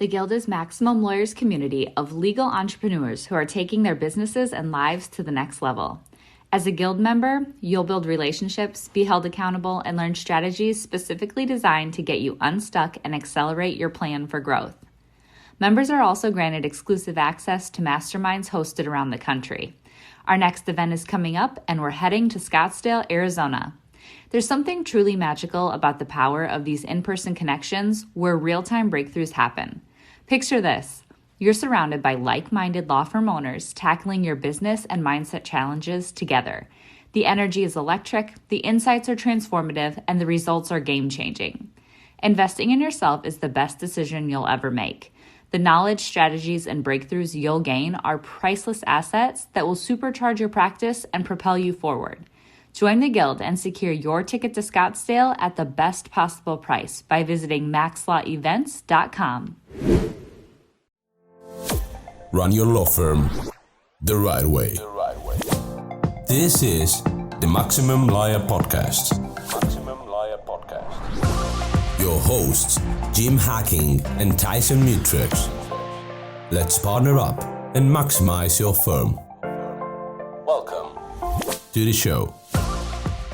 The Guild is Maximum Lawyers' community of legal entrepreneurs who are taking their businesses and lives to the next level. As a Guild member, you'll build relationships, be held accountable, and learn strategies specifically designed to get you unstuck and accelerate your plan for growth. Members are also granted exclusive access to masterminds hosted around the country. Our next event is coming up, and we're heading to Scottsdale, Arizona. There's something truly magical about the power of these in-person connections where real-time breakthroughs happen. Picture this. You're surrounded by like-minded law firm owners tackling your business and mindset challenges together. The energy is electric, the insights are transformative, and the results are game-changing. Investing in yourself is the best decision you'll ever make. The knowledge, strategies, and breakthroughs you'll gain are priceless assets that will supercharge your practice and propel you forward. Join the Guild and secure your ticket to Scottsdale at the best possible price by visiting MaxLawEvents.com. Run your law firm the right way. This is the Maximum Lawyer Podcast. Your hosts, Jim Hacking and Tyson Mutrux. Let's partner up and maximize your firm. Welcome to the show.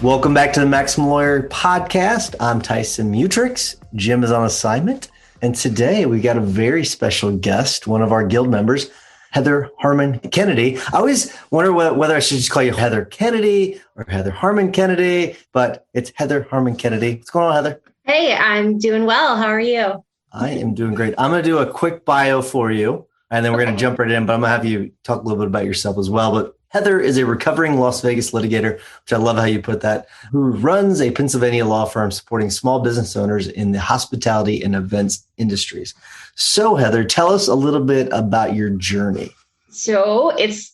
Welcome back to the Maximum Lawyer Podcast. I'm Tyson Mutrux. Jim is on assignment. And today we got a very special guest, one of our Guild members, Heather Harmon Kennedy. I always wonder whether I should just call you Heather Kennedy or Heather Harmon Kennedy, but it's Heather Harmon Kennedy. What's going on, Heather? Hey, I'm doing well. How are you? I am doing great. I'm going to do a quick bio for you, and then we're going to jump right in, but I'm going to have you talk a little bit about yourself as well. But Heather is a recovering Las Vegas litigator, which I love how you put that, who runs a Pennsylvania law firm supporting small business owners in the hospitality and events industries. So, Heather, tell us a little bit about your journey. So it's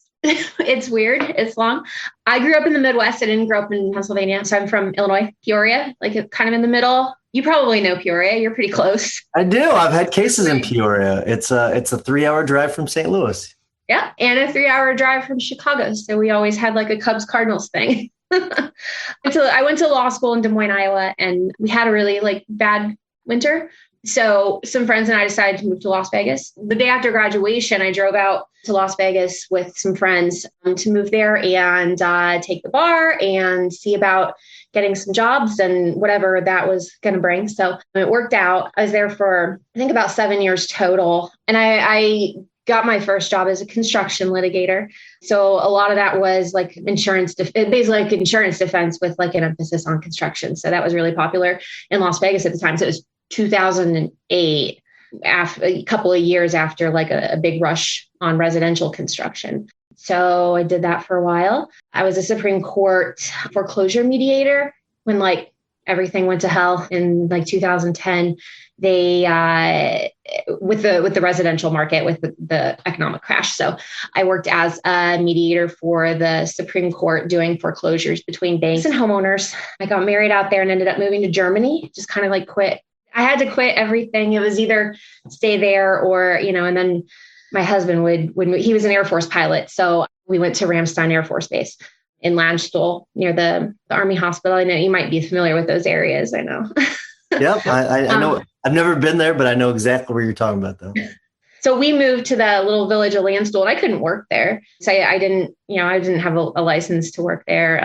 weird. It's long. I grew up in the Midwest. I didn't grow up in Pennsylvania. So I'm from Illinois, Peoria, like kind of in the middle. You probably know Peoria. You're pretty close. I do. I've had cases in Peoria. It's a 3-hour drive from St. Louis. Yeah. And a 3-hour drive from Chicago. So we always had like a Cubs Cardinals thing. I went to law school in Des Moines, Iowa, and we had a really bad winter. So some friends and I decided to move to Las Vegas. The day after graduation, I drove out to Las Vegas with some friends to move there and take the bar and see about getting some jobs and whatever that was going to bring. So it worked out. I was there for, I think, about 7 years total. And I got my first job as a construction litigator. So a lot of that was like basically like insurance defense with like an emphasis on construction. So that was really popular in Las Vegas at the time. So it was 2008, a couple of years after like a big rush on residential construction. So I did that for a while. I was a Supreme Court foreclosure mediator when like everything went to hell in like 2010. They with the residential market with the economic crash. So I worked as a mediator for the Supreme Court doing foreclosures between banks and homeowners. I got married out there and ended up moving to Germany, just kind of like quit. I had to quit everything. It was either stay there or, and then my husband would move. He was an Air Force pilot. So we went to Ramstein Air Force Base in Landstuhl near the Army Hospital. I know you might be familiar with those areas. I know. Yep. I know. I've never been there, but I know exactly where you're talking about though. So we moved to the little village of Landstuhl and I couldn't work there. So I didn't have a license to work there.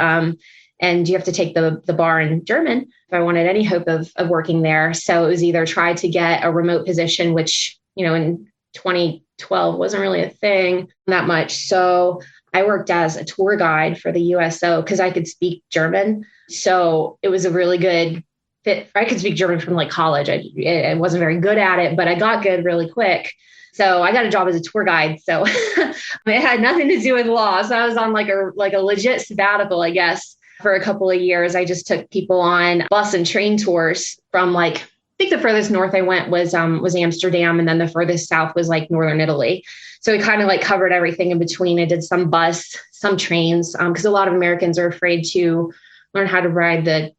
And you have to take the bar in German if I wanted any hope of working there. So it was either try to get a remote position, which, in 2012 wasn't really a thing that much. So I worked as a tour guide for the USO because I could speak German. So it was a really good fit. I could speak German from like college. I wasn't very good at it, but I got good really quick. So I got a job as a tour guide. So it had nothing to do with law. So I was on like a legit sabbatical, I guess. For a couple of years, I just took people on bus and train tours from I think the furthest north I went was Amsterdam. And then the furthest south was like Northern Italy. So we kind of covered everything in between. I did some bus, some trains, because a lot of Americans are afraid to learn how to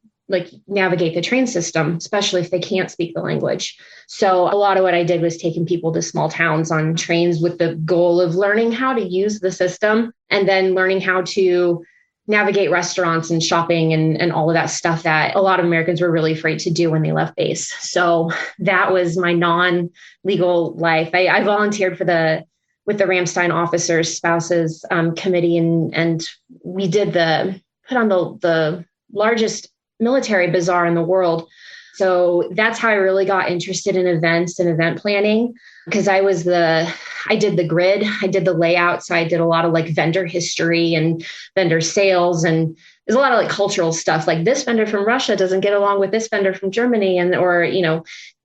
navigate the train system, especially if they can't speak the language. So a lot of what I did was taking people to small towns on trains with the goal of learning how to use the system and then learning how to navigate restaurants and shopping and all of that stuff that a lot of Americans were really afraid to do when they left base. So that was my non-legal life. I volunteered with the Ramstein Officers Spouses Committee, and we put on the largest military bazaar in the world. So that's how I really got interested in events and event planning, because I did the grid, I did the layout. So I did a lot of like vendor history and vendor sales. And there's a lot of like cultural stuff, like this vendor from Russia doesn't get along with this vendor from Germany. Or,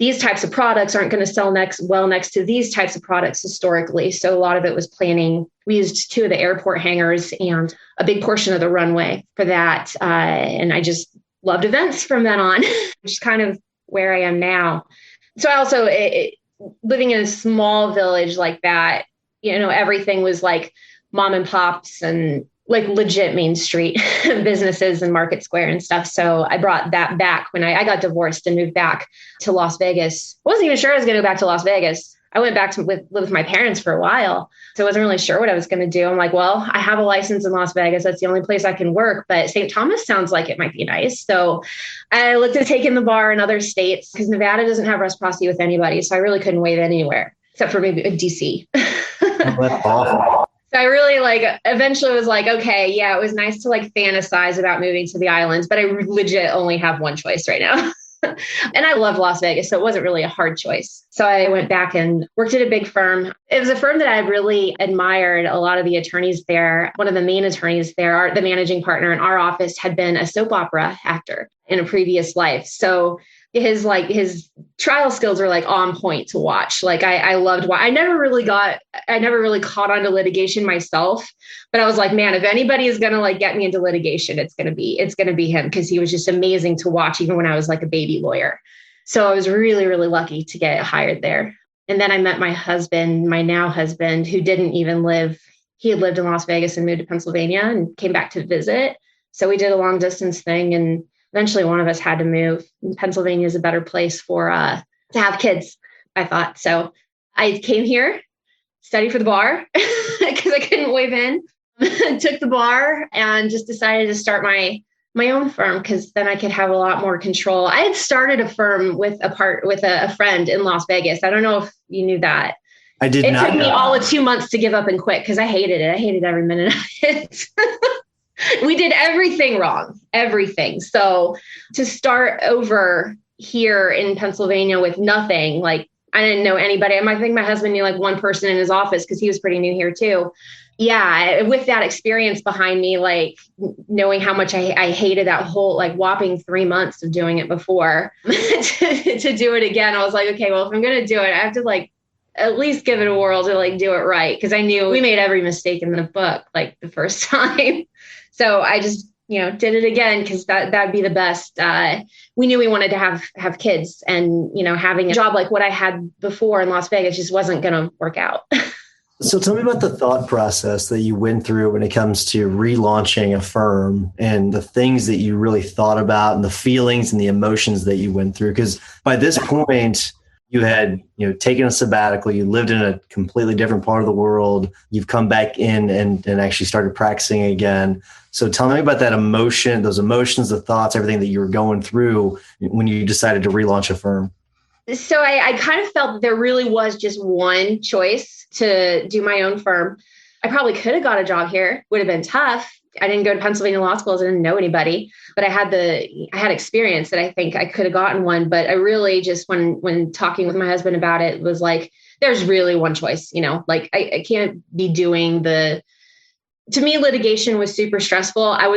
these types of products aren't going to sell next to these types of products historically. So a lot of it was planning. We used 2 of the airport hangars and a big portion of the runway for that. And I just loved events from then on, which is kind of where I am now. So I also, living in a small village like that, everything was like mom and pops and like legit Main Street businesses and Market Square and stuff. So I brought that back when I got divorced and moved back to Las Vegas. I wasn't even sure I was going to go back to Las Vegas. I went back to live with my parents for a while. So I wasn't really sure what I was going to do. I'm like, well, I have a license in Las Vegas. That's the only place I can work. But St. Thomas sounds like it might be nice. So I looked at taking the bar in other states because Nevada doesn't have reciprocity with anybody. So I really couldn't waive anywhere except for maybe DC. Oh, that's awesome. So I really eventually was like, okay, yeah, it was nice to fantasize about moving to the islands, but I legit only have one choice right now. And I love Las Vegas, so it wasn't really a hard choice. So I went back and worked at a big firm. It was a firm that I really admired. A lot of the attorneys there, one of the main attorneys there, the managing partner in our office had been a soap opera actor in a previous life. So his trial skills are on point to watch. I loved I never really caught on to litigation myself, but I was like, man, if anybody is going to get me into litigation, it's going to be him, because he was just amazing to watch, even when I was a baby lawyer. So I was really, really lucky to get hired there. And then I met my husband, my now husband, who didn't even he had lived in Las Vegas and moved to Pennsylvania and came back to visit. So we did a long distance thing, and eventually one of us had to move. Pennsylvania is a better place to have kids, I thought. So I came here, studied for the bar because I couldn't wave in, took the bar, and just decided to start my own firm, because then I could have a lot more control. I had started a firm with a friend in Las Vegas. I don't know if you knew that. I did not. It took me all of 2 months to give up and quit because I hated it. I hated every minute of it. We did everything wrong, everything. So to start over here in Pennsylvania with nothing, I didn't know anybody. I think my husband knew one person in his office because he was pretty new here too. Yeah. With that experience behind me, knowing how much I hated that whole whopping 3 months of doing it before to do it again, I was like, okay, well, if I'm going to do it, I have to at least give it a whirl to do it right. Cause I knew we made every mistake in the book, the first time. So I just, did it again, because that'd be the best. We knew we wanted to have kids, and, having a job like what I had before in Las Vegas just wasn't going to work out. So tell me about the thought process that you went through when it comes to relaunching a firm, and the things that you really thought about, and the feelings and the emotions that you went through. Because by this point, you had, taken a sabbatical, you lived in a completely different part of the world. You've come back in and actually started practicing again. So tell me about that emotion, those emotions, the thoughts, everything that you were going through when you decided to relaunch a firm. So I kind of felt that there really was just one choice to do my own firm. I probably could have got a job here. Would have been tough. I didn't go to Pennsylvania law schools. I didn't know anybody, but I had experience that I think I could have gotten one. But I really just, when talking with my husband about it, was there's really one choice, I can't be doing to me, litigation was super stressful. I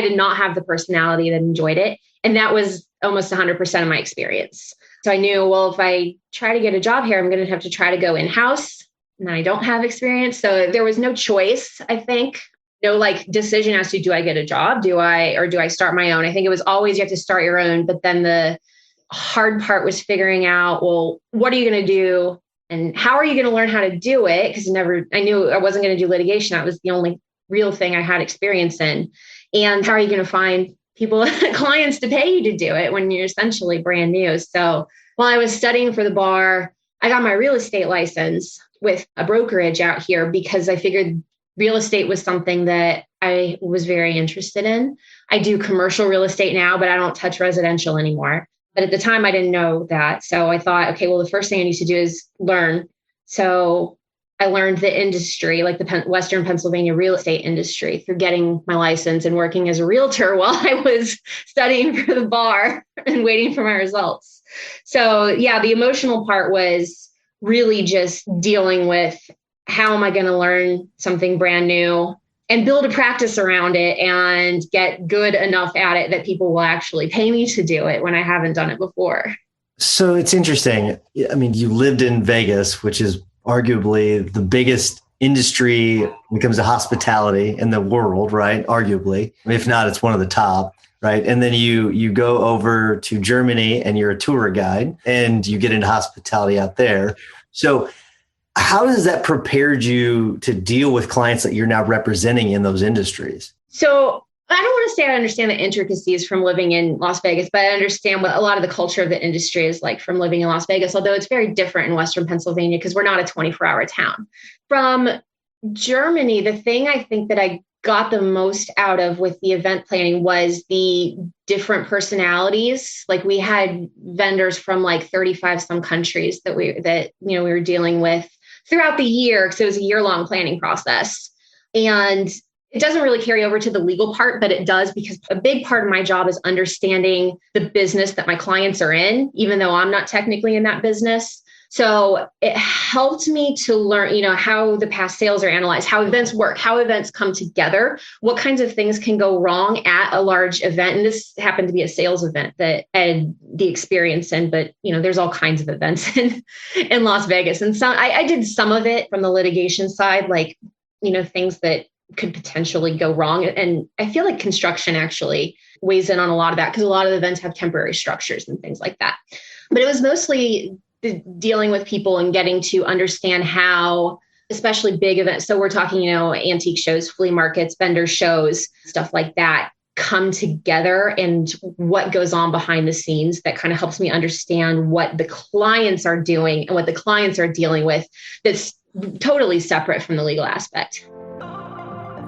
did not have the personality that enjoyed it. And that was almost 100% of my experience. So I knew, well, if I try to get a job here, I'm going to have to try to go in-house, and I don't have experience. So there was no choice, I think. No decision as to, do I get a job? Do I start my own? I think it was always, you have to start your own. But then the hard part was figuring out, well, what are you going to do? And how are you going to learn how to do it? Because I knew I wasn't going to do litigation. That was the only real thing I had experience in. And how are you going to find people, clients to pay you to do it when you're essentially brand new? So while I was studying for the bar, I got my real estate license with a brokerage out here, because I figured real estate was something that I was very interested in. I do commercial real estate now, but I don't touch residential anymore. But at the time, I didn't know that. So I thought, okay, well, the first thing I need to do is learn. So I learned the industry, like the Western Pennsylvania real estate industry, through getting my license and working as a realtor while I was studying for the bar and waiting for my results. So yeah, the emotional part was really just dealing with how am I going to learn something brand new and build a practice around it and get good enough at it that people will actually pay me to do it when I haven't done it before. So it's interesting. I mean, you lived in Vegas, which is arguably the biggest industry when it comes to hospitality in the world, right? Arguably, if not, it's one of the top, right? And then you go over to Germany and you're a tour guide and you get into hospitality out there. So how does that prepare you to deal with clients that you're now representing in those industries? So I don't want to say I understand the intricacies from living in Las Vegas, but I understand what a lot of the culture of the industry is like from living in Las Vegas, although it's very different in Western Pennsylvania because we're not a 24-hour town. From Germany, the thing I think that I got the most out of with the event planning was the different personalities. Like we had vendors from like 35 some countries that we were dealing with throughout the year because it was a year-long planning process. And it doesn't really carry over to the legal part, but it does because a big part of my job is understanding the business that my clients are in, even though I'm not technically in that business. So it helped me to learn, how the past sales are analyzed, how events work, how events come together, what kinds of things can go wrong at a large event. And this happened to be a sales event that I had the experience in, but there's all kinds of events in Las Vegas. And some, I did some of it from the litigation side, like, things that could potentially go wrong. And I feel like construction actually weighs in on a lot of that because a lot of the events have temporary structures and things like that. But it was mostly dealing with people and getting to understand how, especially big events. So we're talking, antique shows, flea markets, vendor shows, stuff like that come together and what goes on behind the scenes that kind of helps me understand what the clients are doing and what the clients are dealing with that's totally separate from the legal aspect.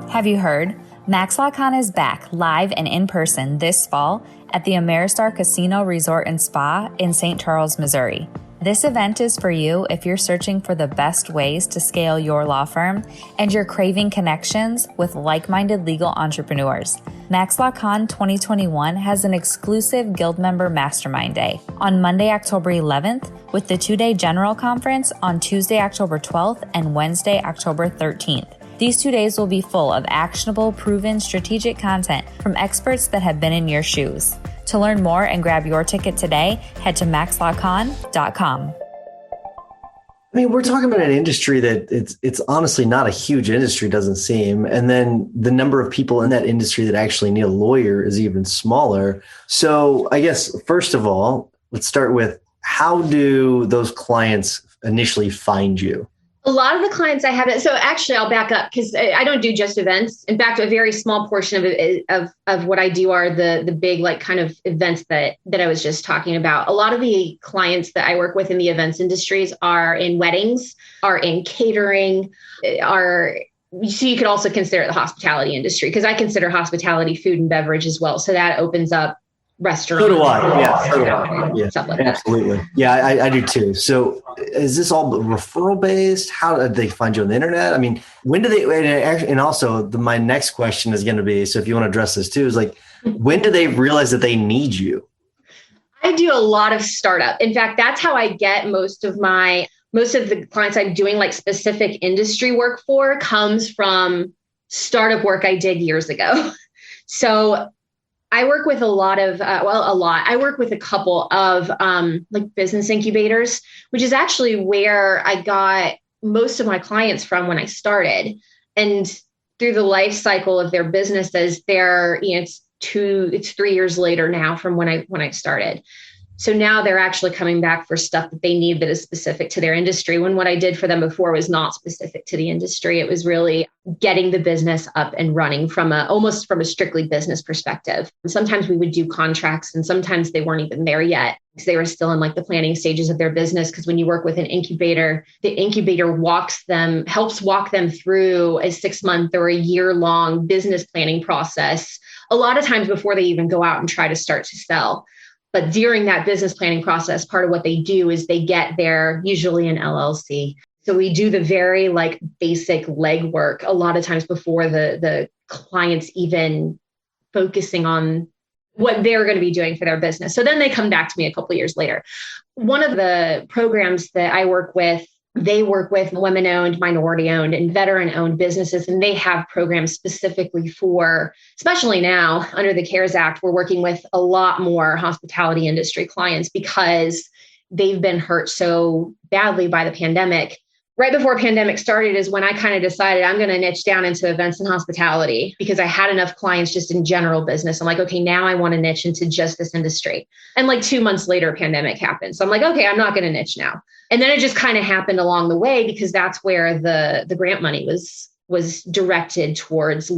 Have you heard? MaxLawCon is back live and in person this fall at the Ameristar Casino Resort and Spa in St. Charles, Missouri. This event is for you if you're searching for the best ways to scale your law firm and you're craving connections with like-minded legal entrepreneurs. MaxLawCon 2021 has an exclusive Guild member mastermind day on Monday, October 11th, with the 2-day general conference on Tuesday, October 12th and Wednesday, October 13th. These 2 days will be full of actionable, proven, strategic content from experts that have been in your shoes. To learn more and grab your ticket today, head to maxlawcon.com. I mean, we're talking about an industry that it's honestly not a huge industry, doesn't seem. And then the number of people in that industry that actually need a lawyer is even smaller. So I guess, first of all, let's start with how do those clients initially find you? A lot of the clients I have, so actually I'll back up because I don't do just events. In fact, a very small portion of what I do are the big like kind of events that I was just talking about. A lot of the clients that I work with in the events industries are in weddings, are in catering, so you could also consider it the hospitality industry because I consider hospitality food and beverage as well. So that opens up restaurants. So do I. Yeah. So do I. Yeah. Stuff like absolutely. That. Yeah, I do too. So is this all referral based? How did they find you on the internet? I mean, when do they, and also my next question is going to be, so if you want to address this too, is like, when do they realize that they need you? I do a lot of startup. In fact, that's how I get most of the clients I'm doing like specific industry work for comes from startup work I did years ago. So I work with I work with a couple of like business incubators, which is actually where I got most of my clients from when I started. And through the life cycle of their businesses, it's 3 years later now from when I started. So now they're actually coming back for stuff that they need that is specific to their industry, when what I did for them before was not specific to the industry. It was really getting the business up and running almost from a strictly business perspective. And sometimes we would do contracts and sometimes they weren't even there yet because they were still in like the planning stages of their business. Because when you work with an incubator, the incubator helps walk them through a 6-month or a year-long business planning process, a lot of times before they even go out and try to start to sell. But during that business planning process, part of what they do is they get usually an LLC. So we do the very like basic legwork a lot of times before the clients even focusing on what they're going to be doing for their business. So then they come back to me a couple of years later. One of the programs that I work with, they work with women-owned, minority-owned, and veteran-owned businesses, and they have programs specifically for, especially now under the CARES Act, we're working with a lot more hospitality industry clients because they've been hurt so badly by the pandemic. Right before pandemic started is when I kind of decided I'm going to niche down into events and hospitality because I had enough clients just in general business. I'm like, okay, now I want to niche into just this industry. And like 2 months later, pandemic happened. So I'm like, okay, I'm not going to niche now. And then it just kind of happened along the way because that's where the grant money was directed towards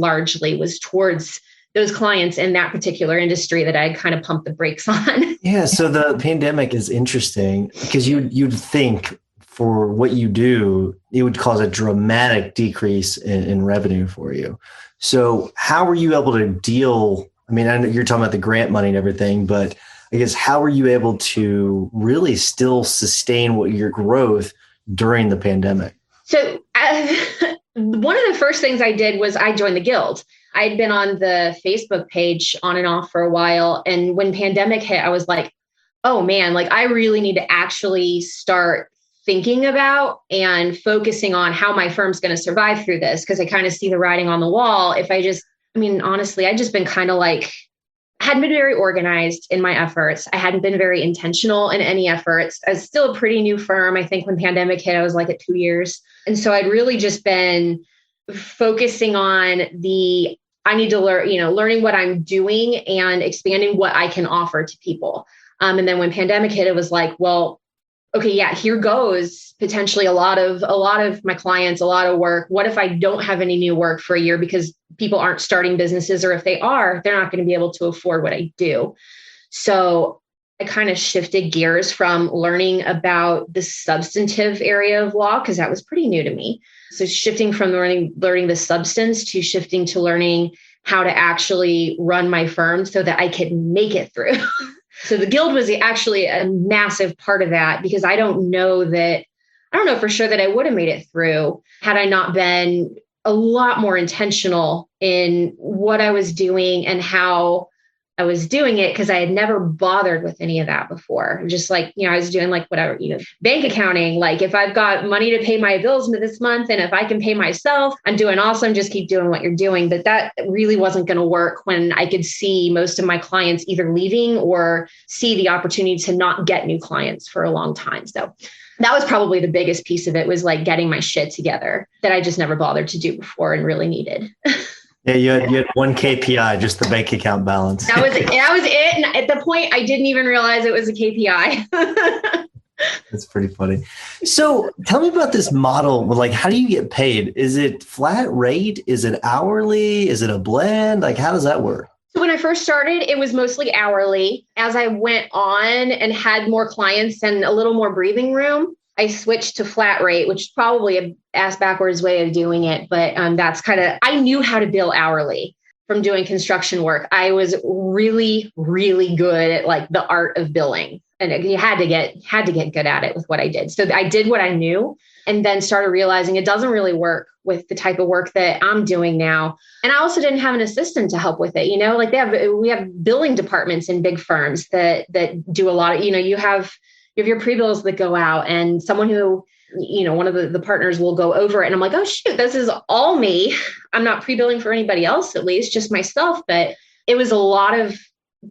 those clients in that particular industry that I kind of pumped the brakes on. Yeah. So the pandemic is interesting because you'd think for what you do, it would cause a dramatic decrease in revenue for you. So how were you able to deal? I mean, I know you're talking about the grant money and everything, but I guess how were you able to really still sustain your growth during the pandemic? So one of the first things I did was I joined the guild. I'd been on the Facebook page on and off for a while. And when pandemic hit, I was like, oh man, like I really need to actually start thinking about and focusing on how my firm's going to survive through this. Cause I kind of see the writing on the wall. Honestly, I just been kind of like, hadn't been very organized in my efforts. I hadn't been very intentional in any efforts. I was still a pretty new firm. I think when pandemic hit, I was like at 2 years. And so I'd really just been focusing on I need to learn, learning what I'm doing and expanding what I can offer to people. And then when pandemic hit, it was like, well, okay, yeah, here goes potentially a lot of my clients, a lot of work. What if I don't have any new work for a year because people aren't starting businesses, or if they are, they're not going to be able to afford what I do. So I kind of shifted gears from learning about the substantive area of law, because that was pretty new to me. So shifting from learning the substance to shifting to learning how to actually run my firm so that I could make it through. So the guild was actually a massive part of that, because I don't know for sure that I would have made it through had I not been a lot more intentional in what I was doing and how I was doing it, because I had never bothered with any of that before. Just like, I was doing like whatever, bank accounting, like if I've got money to pay my bills this month and if I can pay myself, I'm doing awesome. Just keep doing what you're doing. But that really wasn't going to work when I could see most of my clients either leaving or see the opportunity to not get new clients for a long time. So that was probably the biggest piece of it, was like getting my shit together that I just never bothered to do before and really needed. Yeah, you had one KPI, just the bank account balance. That was it. And at the point, I didn't even realize it was a KPI. That's pretty funny. So tell me about this model. Like, how do you get paid? Is it flat rate? Is it hourly? Is it a blend? Like, how does that work? So when I first started, it was mostly hourly. As I went on and had more clients and a little more breathing room, I switched to flat rate, which is probably a ass backwards way of doing it. But that's I knew how to bill hourly from doing construction work. I was really, really good at like the art of billing, and you had to get good at it with what I did. So I did what I knew, and then started realizing it doesn't really work with the type of work that I'm doing now. And I also didn't have an assistant to help with it. Like we have billing departments in big firms that do a lot of, you have your pre-bills that go out, and someone who, one of the partners will go over it. And I'm like, oh, shoot, this is all me. I'm not pre-billing for anybody else, at least just myself. But it was a lot of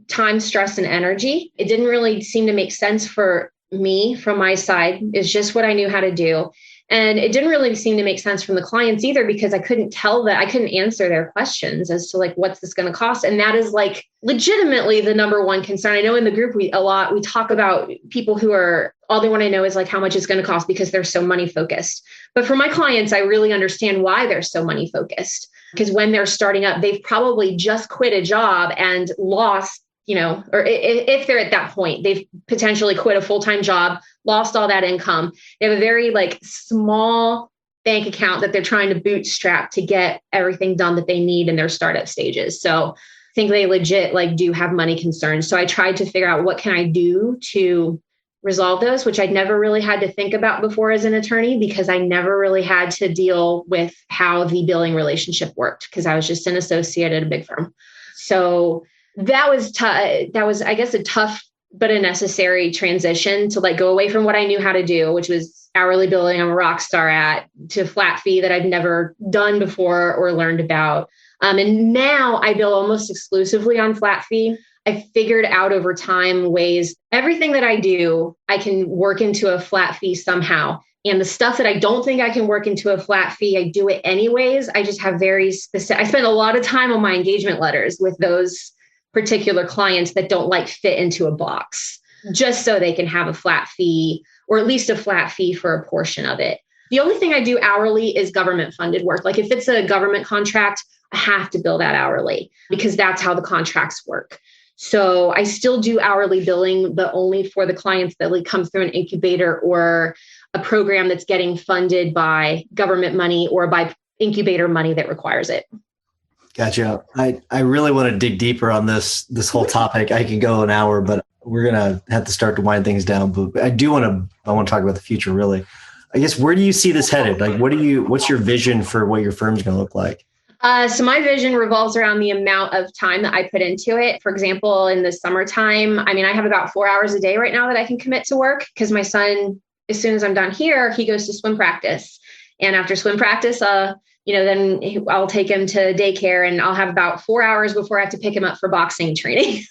time, stress, and energy. It didn't really seem to make sense for me from my side. It's just what I knew how to do. And it didn't really seem to make sense from the clients either, because I couldn't answer their questions as to like, what's this going to cost? And that is like legitimately the number one concern. I know in the group, we talk about people who are, all they want to know is like how much it's going to cost because they're so money focused. But for my clients, I really understand why they're so money focused, because when they're starting up, they've probably just quit a job and lost, or if they're at that point, they've potentially quit a full-time job, lost all that income. They have a very like small bank account that they're trying to bootstrap to get everything done that they need in their startup stages. So I think they legit like do have money concerns. So I tried to figure out what can I do to resolve those, which I'd never really had to think about before as an attorney, because I never really had to deal with how the billing relationship worked, because I was just an associate at a big firm. So that was I guess a tough but a necessary transition to like go away from what I knew how to do, which was hourly billing I'm a rock star at, to flat fee that I'd never done before or learned about. And now I bill almost exclusively on flat fee. I figured out over time ways, everything that I do, I can work into a flat fee somehow. And the stuff that I don't think I can work into a flat fee, I do it anyways. I just have very specific, I spend a lot of time on my engagement letters with those particular clients that don't like fit into a box, just so they can have a flat fee, or at least a flat fee for a portion of it. The only thing I do hourly is government funded work. Like if it's a government contract, I have to bill that hourly because that's how the contracts work. So I still do hourly billing, but only for the clients that like come through an incubator or a program that's getting funded by government money or by incubator money that requires it. Gotcha. I really want to dig deeper on this whole topic. I could go an hour, but we're going to have to start to wind things down. But I want to talk about the future, really. I guess, where do you see this headed? Like, what's your vision for what your firm's going to look like? So my vision revolves around the amount of time that I put into it. For example, in the summertime, I have about 4 hours a day right now that I can commit to work, because my son, as soon as I'm done here, he goes to swim practice. And after swim practice, then I'll take him to daycare, and I'll have about 4 hours before I have to pick him up for boxing training.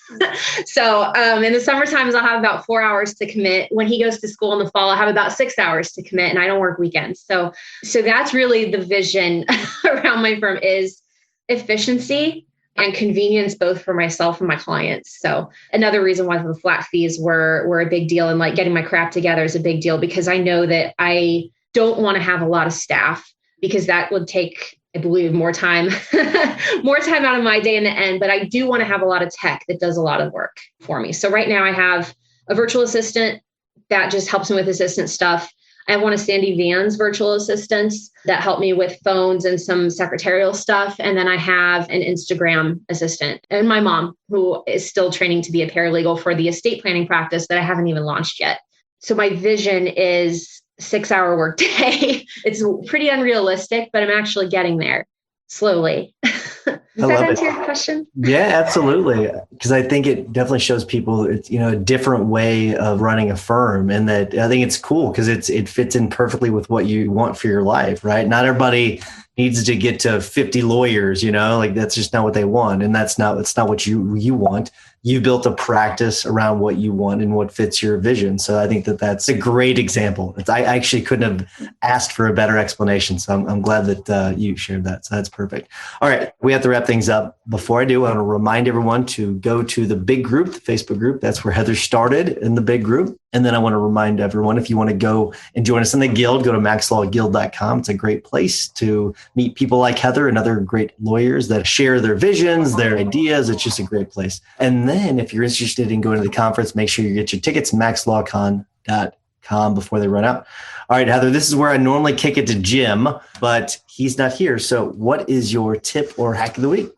So in the summer times, I'll have about 4 hours to commit. When he goes to school in the fall, I'll have about 6 hours to commit, and I don't work weekends. So that's really the vision around my firm, is efficiency and convenience, both for myself and my clients. So another reason why the flat fees were a big deal, and like getting my crap together is a big deal, because I know that I don't want to have a lot of staff, because that would take, I believe, more time out of my day in the end. But I do want to have a lot of tech that does a lot of work for me. So right now I have a virtual assistant that just helps me with assistant stuff. I have one of Sandy Van's virtual assistants that help me with phones and some secretarial stuff. And then I have an Instagram assistant, and my mom, who is still training to be a paralegal for the estate planning practice that I haven't even launched yet. So my vision is 6-hour workday. It's pretty unrealistic, but I'm actually getting there slowly. Does that answer your question? Yeah, absolutely. Because I think it definitely shows people it's, a different way of running a firm, and that I think it's cool because it fits in perfectly with what you want for your life, right? Not everybody needs to get to 50 lawyers, like that's just not what they want. And it's not what you want. You built a practice around what you want and what fits your vision. So I think that's a great example. I actually couldn't have asked for a better explanation. So I'm glad that you shared that. So that's perfect. All right. We have to wrap things up. Before I do, I want to remind everyone to go to the big group, the Facebook group. That's where Heather started, in the big group. And then I want to remind everyone, if you want to go and join us in the guild, go to maxlawguild.com. It's a great place to meet people like Heather and other great lawyers that share their visions, their ideas. It's just a great place. And then if you're interested in going to the conference, make sure you get your tickets, maxlawcon.com, before they run out. All right, Heather, this is where I normally kick it to Jim, but he's not here. So what is your tip or hack of the week?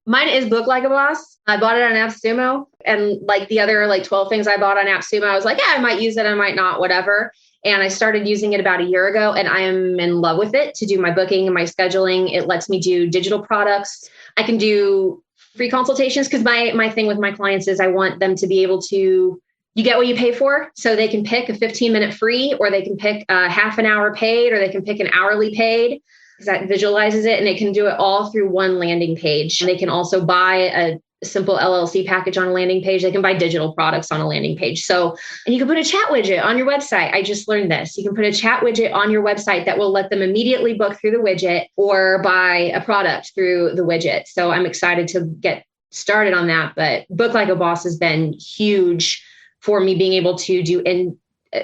Mine is Book Like a Boss. I bought it on App Sumo, and like the other 12 things I bought on App Sumo, I was like, yeah, I might use it, I might not, whatever. And I started using it about a year ago, and I am in love with it to do my booking and my scheduling. It lets me do digital products. I can do free consultations, because my thing with my clients is I want them to be able to, you get what you pay for. So they can pick a 15-minute free, or they can pick a half an hour paid, or they can pick an hourly paid, because that visualizes it, and it can do it all through one landing page. And they can also buy a simple LLC package on a landing page. They can buy digital products on a landing page. So, and you can put a chat widget on your website. I just learned this. You can put a chat widget on your website that will let them immediately book through the widget or buy a product through the widget. So I'm excited to get started on that. But Book Like a Boss has been huge for me being able to do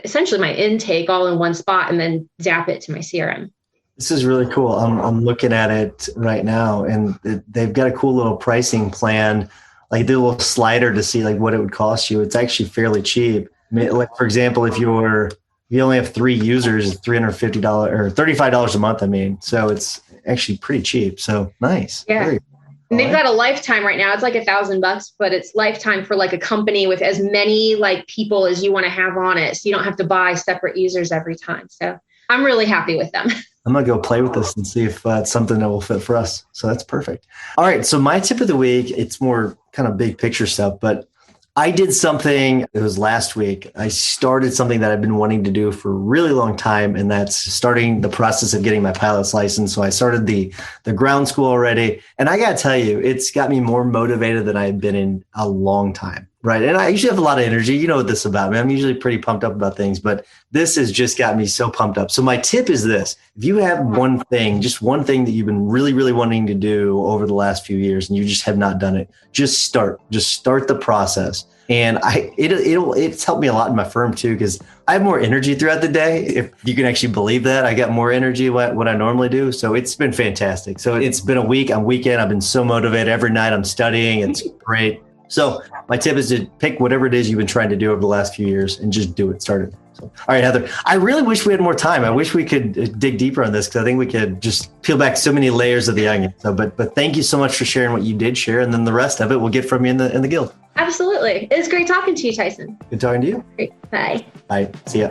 essentially my intake all in one spot and then zap it to my CRM. This is really cool. I'm looking at it right now, and they've got a cool little pricing plan, like the little slider to see like what it would cost you. It's actually fairly cheap. I mean, like for example, if you only have 3 users, it's $350 or $35 a month. I mean, so it's actually pretty cheap. So nice. Yeah. And they've got a lifetime right now. It's like $1,000, but it's lifetime for like a company with as many like people as you want to have on it. So you don't have to buy separate users every time. So I'm really happy with them. I'm going to go play with this and see if it's something that will fit for us. So that's perfect. All right. So my tip of the week, it's more kind of big picture stuff, but I did something, it was last week. I started something that I've been wanting to do for a really long time, and that's starting the process of getting my pilot's license. So I started the ground school already. And I got to tell you, it's got me more motivated than I've been in a long time. Right. And I usually have a lot of energy. You know this about me. I'm usually pretty pumped up about things, but this has just got me so pumped up. So my tip is this: if you have one thing, just one thing that you've been really, really wanting to do over the last few years and you just have not done it, just start the process. And it's helped me a lot in my firm too, because I have more energy throughout the day. If you can actually believe that, I got more energy what I normally do. So it's been fantastic. So it's been a week on weekend. I've been so motivated. Every night I'm studying. It's great. So my tip is to pick whatever it is you've been trying to do over the last few years and just do it. Start it. So, all right, Heather, I really wish we had more time. I wish we could dig deeper on this, because I think we could just peel back so many layers of the onion. So, but thank you so much for sharing what you did share. And then the rest of it we'll get from you in the guild. Absolutely. It was great talking to you, Tyson. Good talking to you. Great. Bye. Bye. See ya.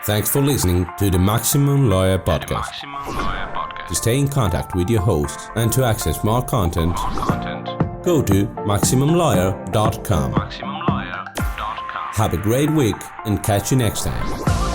Thanks for listening to the Maximum Lawyer Podcast. To stay in contact with your host and to access more content, go to MaximumLawyer.com. Have a great week and catch you next time.